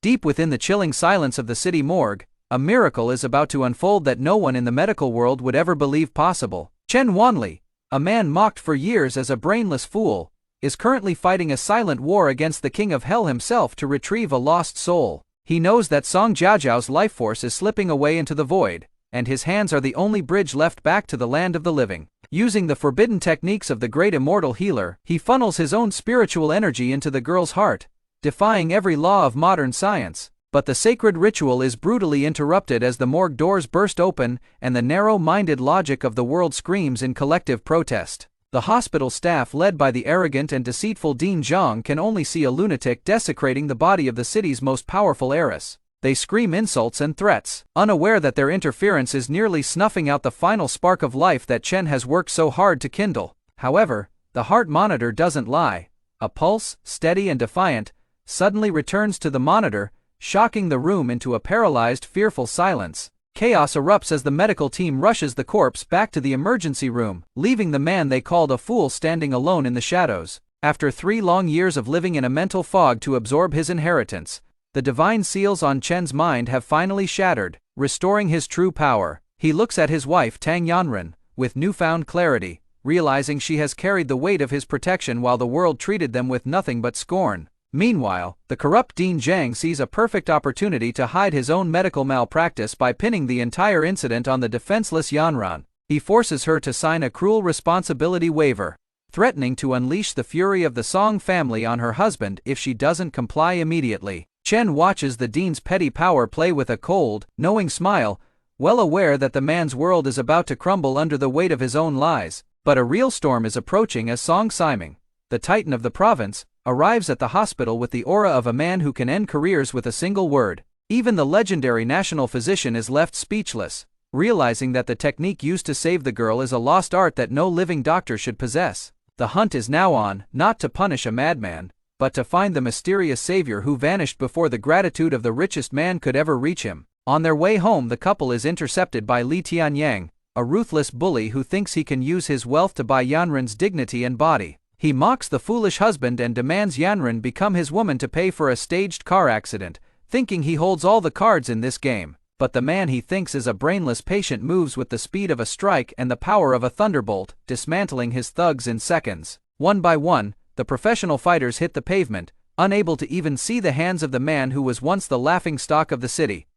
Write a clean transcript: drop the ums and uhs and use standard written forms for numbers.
Deep within the chilling silence of the city morgue, a miracle is about to unfold that no one in the medical world would ever believe possible. Chen Wanli, a man mocked for years as a brainless fool, is currently fighting a silent war against the king of hell himself to retrieve a lost soul. He knows that Song Jiaojiao's life force is slipping away into the void, and his hands are the only bridge left back to the land of the living. Using the forbidden techniques of the great immortal healer, he funnels his own spiritual energy into the girl's heart, defying every law of modern science. But the sacred ritual is brutally interrupted as the morgue doors burst open and the narrow-minded logic of the world screams in collective protest. The hospital staff, led by the arrogant and deceitful Dean Zhang, can only see a lunatic desecrating the body of the city's most powerful heiress. They scream insults and threats, unaware that their interference is nearly snuffing out the final spark of life that Chen has worked so hard to kindle. However, the heart monitor doesn't lie. A pulse, steady and defiant, suddenly returns to the monitor, shocking the room into a paralyzed, fearful silence. Chaos erupts as the medical team rushes the corpse back to the emergency room, leaving the man they called a fool standing alone in the shadows. After 3 long years of living in a mental fog to absorb his inheritance, the divine seals on Chen's mind have finally shattered, restoring his true power. He looks at his wife Tang Yanren with newfound clarity, realizing she has carried the weight of his protection while the world treated them with nothing but scorn. Meanwhile, the corrupt Dean Zhang sees a perfect opportunity to hide his own medical malpractice by pinning the entire incident on the defenseless Yanran. He forces her to sign a cruel responsibility waiver, threatening to unleash the fury of the Song family on her husband if she doesn't comply immediately. Chen watches the Dean's petty power play with a cold, knowing smile, well aware that the man's world is about to crumble under the weight of his own lies. But a real storm is approaching as Song Siming, the titan of the province, arrives at the hospital with the aura of a man who can end careers with a single word. Even the legendary national physician is left speechless, realizing that the technique used to save the girl is a lost art that no living doctor should possess. The hunt is now on, not to punish a madman, but to find the mysterious savior who vanished before the gratitude of the richest man could ever reach him. On their way home, the couple is intercepted by Li Tianyang, a ruthless bully who thinks he can use his wealth to buy Yanren's dignity and body. He mocks the foolish husband and demands Yanren become his woman to pay for a staged car accident, thinking he holds all the cards in this game. But the man he thinks is a brainless patient moves with the speed of a strike and the power of a thunderbolt, dismantling his thugs in seconds. One by one, the professional fighters hit the pavement, unable to even see the hands of the man who was once the laughingstock of the city.